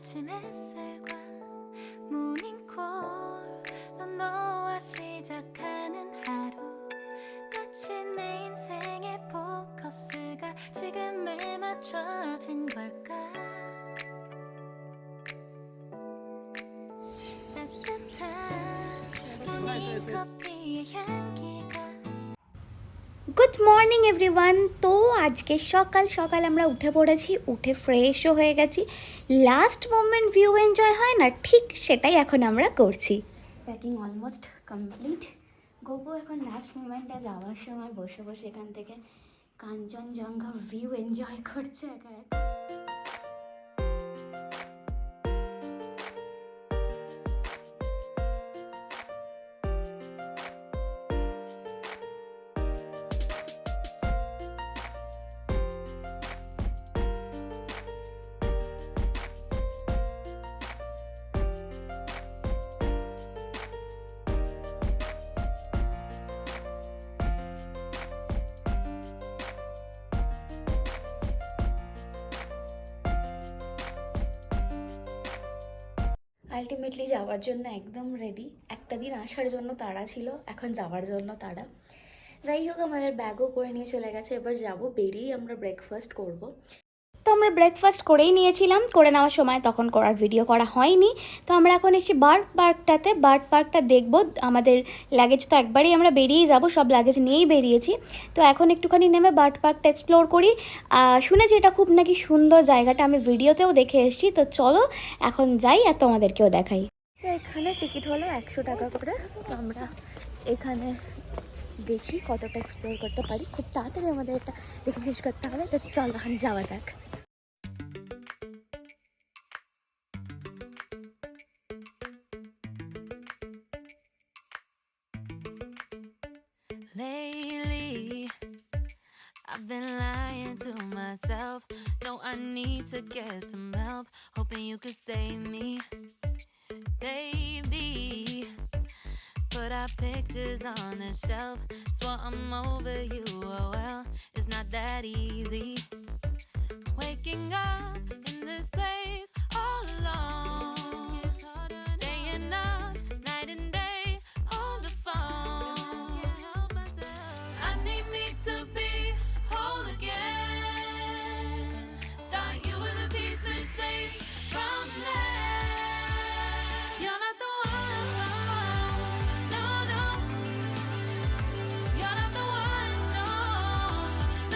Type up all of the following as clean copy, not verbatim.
아침 햇살과 모닝콜로 너와 시작하는 하루 마치 내 인생의 포커스가 지금에 맞춰진 걸까 따뜻한 모닝 커피의 향기가 good morning everyone. তো আজকে সকাল সকাল আমরা উঠে পড়েছি, উঠে ফ্রেশও হয়ে গেছি। লাস্ট মোমেন্ট ভিউ এনজয় হয় না, ঠিক সেটাই এখন আমরা করছি। Packing almost complete. গোগো এখন লাস্ট মোমেন্টে যাওয়ার সময় বসে বসে এখান থেকে কাঞ্চনজঙ্ঘা ভিউ এনজয় করছে একা একা। আলটিমেটলি যাওয়ার জন্য একদম রেডি। একটা দিন আসার জন্য তাড়া ছিল, এখন যাওয়ার জন্য তাড়া। যাই হোক, আমাদের ব্যাগও করে নিয়ে চলে গেছে। এবার যাব, বেরিয়েই আমরা ব্রেকফাস্ট করব। তো আমরা ব্রেকফাস্ট করেই নিয়েছিলাম, করে নেওয়ার সময় তখন করার ভিডিও করা হয়নি। তো আমরা এখন এসেছি বার্ড পার্কটাতে। বার্ড পার্কটা দেখব। আমাদের লাগেজ তো একবারেই আমরা বেরিয়েই যাব, সব লাগেজ নিয়েই বেরিয়েছি। তো এখন একটুখানি নেমে বার্ড পার্কটা এক্সপ্লোর করি। শুনেছি এটা খুব নাকি সুন্দর জায়গাটা, আমি ভিডিওতেও দেখে এসেছি। তো চলো এখন যাই আর তোমাদেরকেও দেখাই। তো এখানে টিকিট হলো 100 টাকা করে। তো আমরা এখানে দেখি কতটা এক্সপ্লোর করতে পারি। খুব তাড়াতাড়ি আমাদের এটা দেখে শেষ করতে হবে। তো চলো এখন যাওয়া যাক। Lately, I've been lying to myself. No, I need to get some help. Hoping you could save me, baby. Put our pictures on the shelf. Swore I'm over you. Oh well, it's not that easy. Waking up in this place all alone. Staying up night and day on the phone. Can't help myself. I need me to be whole again. Thought you were the piece missing from that. You're not the one. No, no. You're not the one. No,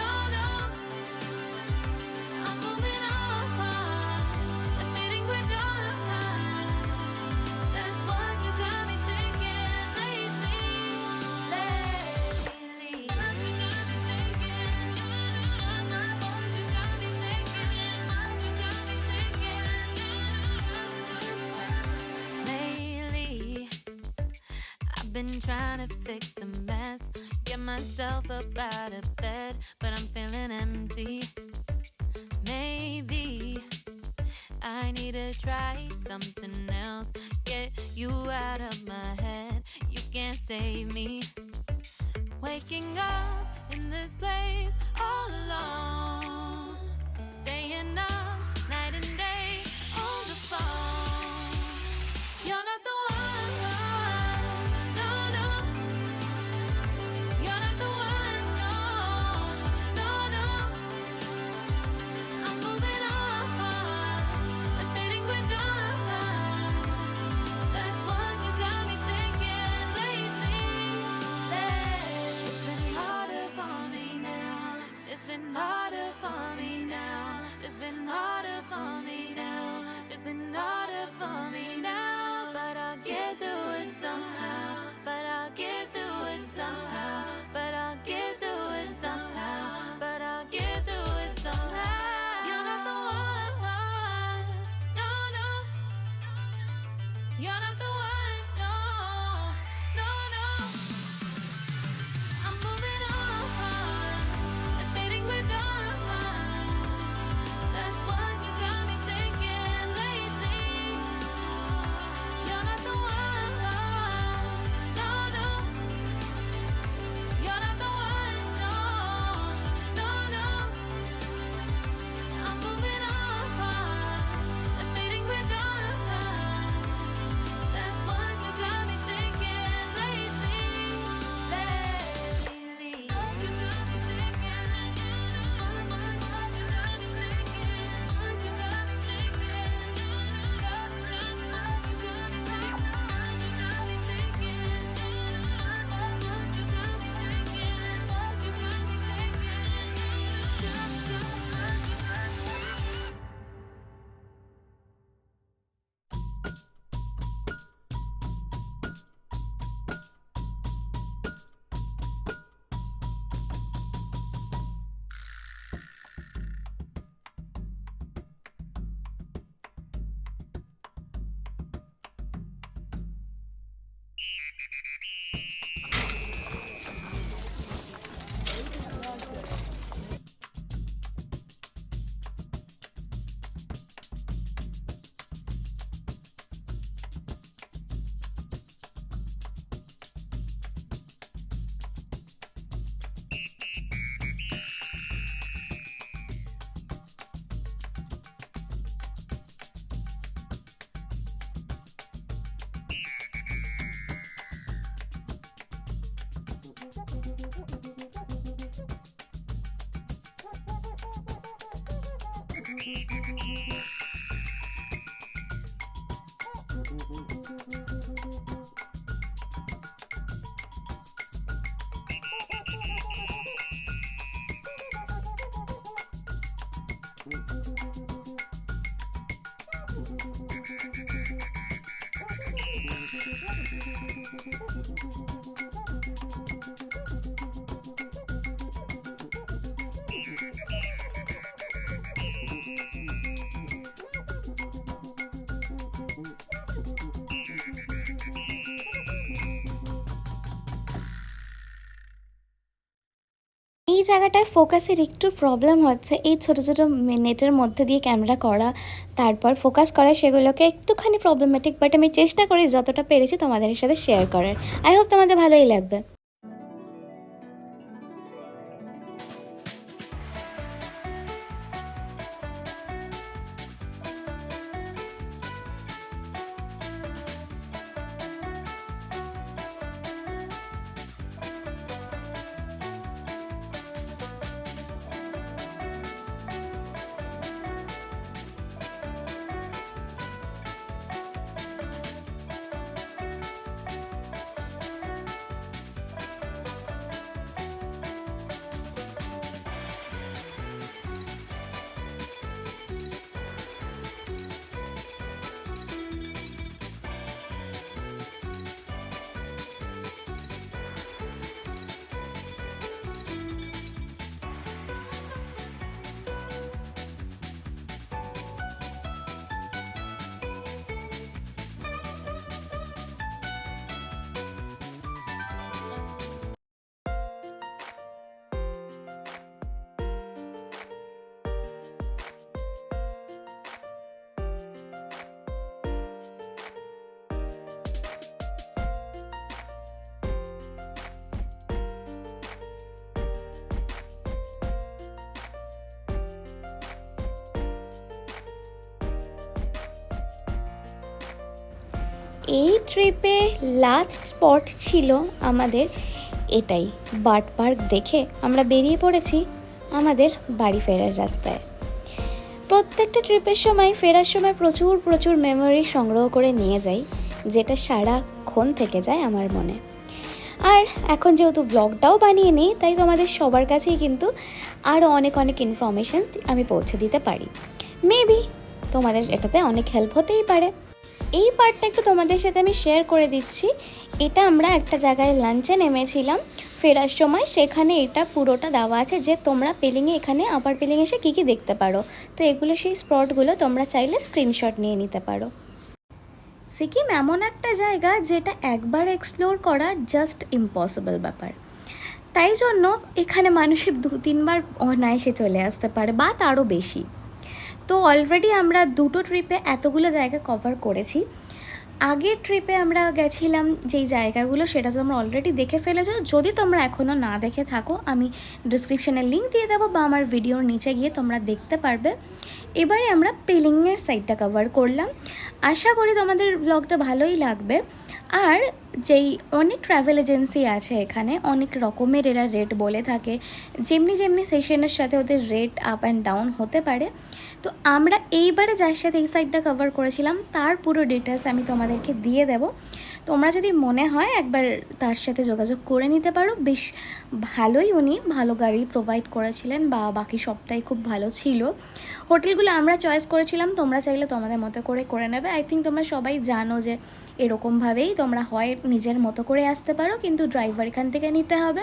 no, no. I'm moving on and meeting we're done. That's what you got me thinking lately. Lately, what you got me thinking. What you got me thinking. What you got me thinking. Lately, I've been trying to fix the mess, get myself up out of bed, but I'm feeling empty. Maybe I need to try something else. Get you out of my head. You can't save me. Waking up in this place all alone. Staying up night and day on the phone. You're not the one. No, no. You're not the one. No, no, no. I'm moving on and feeling we're done. That's what you got me thinking lately. It's been harder for me now. It's been harder for me এই জায়গাটায় ফোকাসের একটু problem হচ্ছে, এই ছোটো ছোটো নেটের মধ্যে দিয়ে ক্যামেরা করা, তারপর ফোকাস করা, সেগুলোকে একটুখানি প্রবলেমেটিক, বাট আমি চেষ্টা করি যতটা পেরেছি তোমাদের সাথে শেয়ার করার। আই হোপ তোমাদের ভালোই লাগবে। এই ট্রিপে লাস্ট স্পট ছিল আমাদের এটাই, বার্ড পার্ক দেখে আমরা বেরিয়ে পড়েছি আমাদের বাড়ি ফেরার রাস্তায়। প্রত্যেকটা ট্রিপের সময় ফেরার সময় প্রচুর প্রচুর মেমোরি সংগ্রহ করে নিয়ে যাই, যেটা সারাক্ষণ থেকে যায় আমার মনে। আর এখন যেহেতু ব্লগটাও বানিয়ে নিই, তাই তোমাদের সবার কাছেই কিন্তু আরও অনেক অনেক ইনফরমেশান আমি পৌঁছে দিতে পারি। মেবি তোমাদের এটাতে অনেক হেল্প হতেই পারে। এই পার্টটা একটু তোমাদের সাথে আমি শেয়ার করে দিচ্ছি। এটা আমরা একটা জায়গায় লাঞ্চে নেমেছিলাম ফেরার সময়, সেখানে এটা পুরোটা দেওয়া আছে যে তোমরা পেলিংয়ে এখানে আপার পেলিং এসে কী কী দেখতে পারো। তো এগুলো সেই স্পটগুলো, তোমরা চাইলে স্ক্রিনশট নিয়ে নিতে পারো। সিকিম এমন একটা জায়গা যেটা একবার এক্সপ্লোর করা জাস্ট ইম্পসিবল ব্যাপার, তাই জন্য এখানে মানুষের 2-3 বার অনায়াসে চলে আসতে পারে বা তারও বেশি। তো অলরেডি আমরা দুটো ট্রিপে এতগুলো জায়গা কভার করেছি। আগের ট্রিপে আমরা গেছিলাম যেই জায়গাগুলো, সেটা তোমরা অলরেডি দেখে ফেলেছো। যদি তোমরা এখনও না দেখে থাকো, আমি ডিসক্রিপশানে লিঙ্ক দিয়ে দেবো বা আমার ভিডিওর নিচে গিয়ে তোমরা দেখতে পারবে। এবারে আমরা পেলিংয়ের সাইডটা কভার করলাম। আশা করি তোমাদের ব্লগটা ভালোই লাগবে। আর যেই অনেক ট্রাভেল এজেন্সি আছে এখানে, অনেক রকমের এরা রেট বলে থাকে, যেমনি যেমনি সেশনের সাথে ওদের রেট আপ অ্যান্ড ডাউন হতে পারে। তো আমরা এইবারে যার সাথে এই সাইডটা কভার করেছিলাম তার পুরো ডিটেলস আমি তোমাদেরকে দিয়ে দেব। তোমরা যদি মনে হয় একবার তার সাথে যোগাযোগ করে নিতে পারো। বেশ ভালোই উনি ভালো গাড়ি প্রোভাইড করেছিলেন, বা বাকি সবটাই খুব ভালো ছিল। হোটেলগুলো আমরা চয়েস করেছিলাম, তোমরা চাইলে তোমাদের মতো করে নেবে। আই থিঙ্ক তোমরা সবাই জানো যে এরকমভাবেই তোমরা হয় নিজের মতো করে আসতে পারো, কিন্তু ড্রাইভার এখান থেকে নিতে হবে।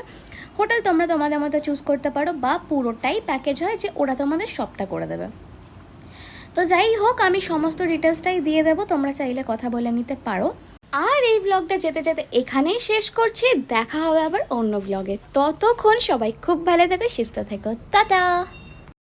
হোটেল তোমরা তোমাদের মতো চুজ করতে পারো, বা পুরোটাই প্যাকেজ হয় যে ওরা তোমাদের সবটা করে দেবে। তো যাই হোক, আমি সমস্ত ডিটেলসটাই দিয়ে দেবো, তোমরা চাইলে কথা বলে নিতে পারো। আর এই ব্লগটা যেতে যেতে এখানেই শেষ করছি, দেখা হবে আবার অন্য ব্লগে। ততক্ষণ সবাই খুব ভালো থেকো, সুস্থ থেকো, টাটা।